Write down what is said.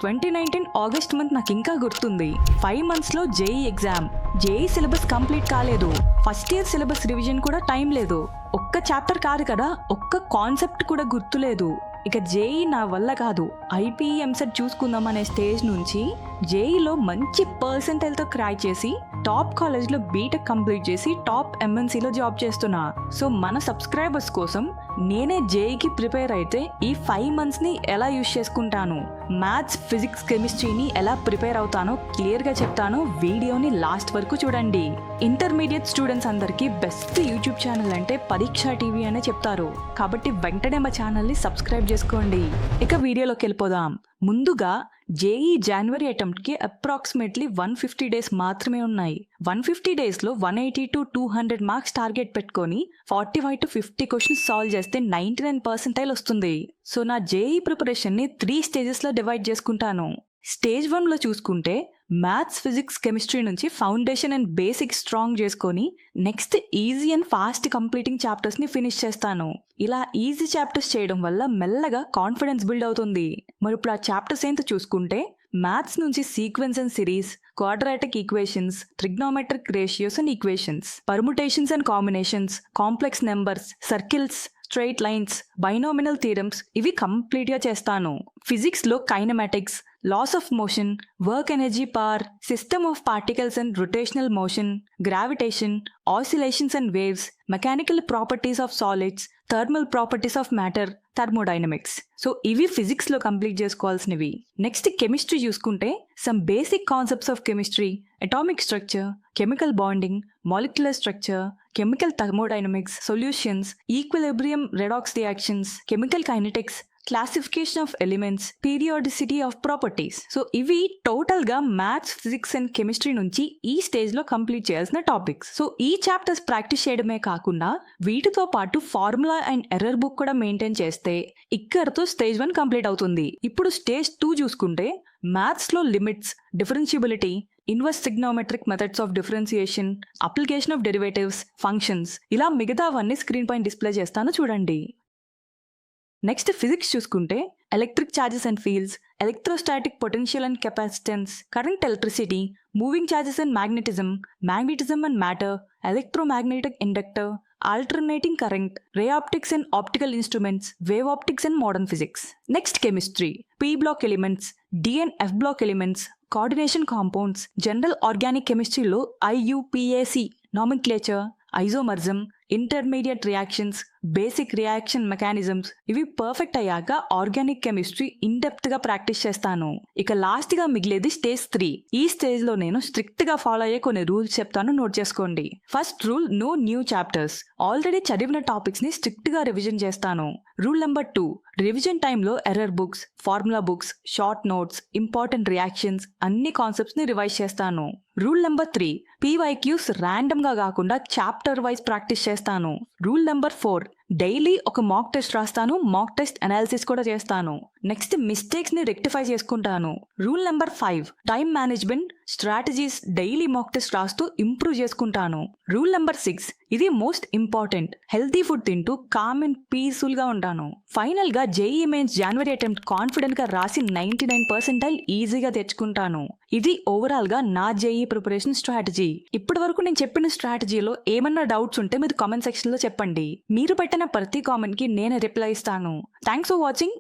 2019 August month నాకు ఇంకా గుర్తుంది. 5 monthsలో JEE exam. JEE syllabus complete కాలేదు. ఫస్ట్ ఇయర్ సిలబస్ రివిజన్ కూడా టైం లేదు. ఒక్క చాప్టర్ కాదు కదా, ఒక్క కాన్సెప్ట్ కూడా గుర్తులేదు. ఇక జేఈ నా వల్ల కాదు. ఐపీఈ ఎంసెట్ చూసుకుందాం అనే స్టేజ్ నుంచి జేఈలో మంచి పర్సెంటైల్తో క్రాక్ చేసి టాప్ కాలేజ్లో బీటెక్ కంప్లీట్ చేసి టాప్ ఎంఎన్సీలో జాబ్ చేస్తున్నా. సో మన సబ్స్క్రైబర్స్ కోసం నేనే జేఈకి ప్రిపేర్ అయితే ఈ 5 monthsని ఎలా యూజ్ చేసుకుంటాను, మ్యాథ్స్, ఫిజిక్స్, కెమిస్ట్రీని ఎలా ప్రిపేర్ అవుతానో క్లియర్గా చెప్తాను. వీడియోని లాస్ట్ వరకు చూడండి. ఇంటర్మీడియట్ స్టూడెంట్స్ అందరికీ బెస్ట్ యూట్యూబ్ ఛానల్ అంటే పరీక్ష టీవీ అనే చెప్తారు. కాబట్టి వెంటనే మా ఛానల్ని సబ్స్క్రైబ్ చేసుకోండి. ఇక వీడియోలోకి వెళ్ళిపోదాం. ముందుగా జేఈ జనవరి అటెంప్ట్కి అప్రాక్సిమేట్లీ 150 days మాత్రమే ఉన్నాయి. 150 daysలో 180 to 200 మార్క్స్ టార్గెట్ పెట్టుకొని 45 to 50 క్వశ్చన్స్ సాల్వ్ చేస్తే 99% వస్తుంది. సో నా జేఈ ప్రిపరేషన్ని 3 stagesలో డివైడ్ చేసుకుంటాను. స్టేజ్ 1లో చూసుకుంటే మ్యాథ్స్, ఫిజిక్స్, కెమిస్ట్రీ నుంచి ఫౌండేషన్ అండ్ బేసిక్ స్ట్రాంగ్ చేసుకొని next easy and fast completing చాప్టర్స్ని ఫినిష్ చేస్తాను. ఇలా ఈజీ చాప్టర్స్ చేయడం వల్ల మెల్లగా కాన్ఫిడెన్స్ బిల్డ్ అవుతుంది. మరి ఇప్పుడు ఆ చాప్టర్స్ ఏంటో చూసుకుంటే మ్యాథ్స్ నుంచి sequence and series, quadratic equations, trigonometric ratios and equations, permutations and combinations, complex numbers, circles, straight lines, binomial theorems ఇవి కంప్లీట్గా చేస్తాను. ఫిజిక్స్లో kinematics, laws of motion, work energy power, system of particles and rotational motion, gravitation, oscillations and waves, mechanical properties of solids, thermal properties of matter, thermodynamics. So ఇవి ఫిజిక్స్లో complete చేసుకోవాల్సినవి. Next chemistry చూసుకుంటే some basic concepts of chemistry, atomic structure, chemical bonding, molecular structure, chemical thermodynamics, solutions, equilibrium redox reactions, chemical kinetics, classification of elements, periodicity of properties. So ఇవి టోటల్గా maths, physics and chemistry నుంచి ఈ స్టేజ్లో complete చేయాల్సిన topics. So ఈ chapters practice చేయడమే కాకుండా వీటితో పాటు ఫార్ములా అండ్ ఎర్రర్ బుక్ కూడా మెయింటైన్ చేస్తే ఇక్కడతో స్టేజ్ 1 కంప్లీట్ అవుతుంది. ఇప్పుడు స్టేజ్ 2 చూసుకుంటే మ్యాథ్స్లో limits, differentiability, inverse trigonometric methods of differentiation, application of derivatives, functions ఇలా మిగతావన్నీ స్క్రీన్ పైన డిస్ప్లే చేస్తాను చూడండి. నెక్స్ట్ ఫిజిక్స్ చూసుకుంటే electric charges and fields, electrostatic potential and capacitance, current, electricity, moving charges and magnetism, magnetism and matter, electromagnetic inductor, alternating current, ray optics and optical instruments, wave optics and modern physics. Next chemistry, p block elements, d and f block elements, coordination compounds, general organic కెమిస్ట్రీలో IUPAC, nomenclature, isomerism, intermediate reactions, basic reaction mechanisms ఇవి perfect అయ్యాక organic chemistry in depth గా practice చేస్తాను. ఇక last గా మిగిలేది stage 3. ఈ stage లో నేను స్ట్రిక్ట్ గా ఫాలో అయ్యే కొన్ని రూల్స్ చెప్తాను, నోట్ చేసుకోండి. First rule, no new chapters. Already చదివిన టాపిక్స్ ని స్ట్రిక్ట్ గా రివిజన్ చేస్తాను. రూల్ నెంబర్ 2, రివిజన్ టైంలో error books, formula books, short notes, important reactions అన్ని కాన్సెప్ట్స్ ని రివైజ్ చేస్తాను. రూల్ నెంబర్ 3, పీవైక్యూస్ ర్యాండమ్ గా కాకుండా చాప్టర్ వైజ్ ప్రాక్టీస్ చేస్తాను. రూల్ నెంబర్ 4, డైలీ ఒక మాక్ టెస్ట్ రాస్తాను, మాక్ టెస్ట్ అనాలిసిస్ కూడా చేస్తాను. నెక్స్ట్ మిస్టేక్స్ ని రెక్టిఫై చేసుకుంటాను. Rule number 5, time management strategies daily mock test రాస్తూ ఇంప్రూవ్ చేసుకుంటాను. రూల్ నెంబర్ 6, ఇది మోస్ట్ ఇంపార్టెంట్, హెల్తీ ఫుడ్ తింటూ కామ్ అండ్ పీస్ఫుల్ గా ఉంటాను. ఫైనల్ గా జేఈ మెయిన్స్ జనవరి అటెంప్ట్ కాన్ఫిడెంట్ గా రాసి 99% ఈజీగా తెచ్చుకుంటాను. ఇది ఓవరాల్ గా నా జేఈ ప్రిపరేషన్ స్ట్రాటజీ. ఇప్పటి వరకు నేను చెప్పిన స్ట్రాటజీలో ఏమన్నా డౌట్స్ ఉంటే మీరు కామెంట్ సెక్షన్ లో చెప్పండి. మీరు పెట్టిన ప్రతి కామెంట్ కి నేను రిప్లై ఇస్తాను. Thanks for watching.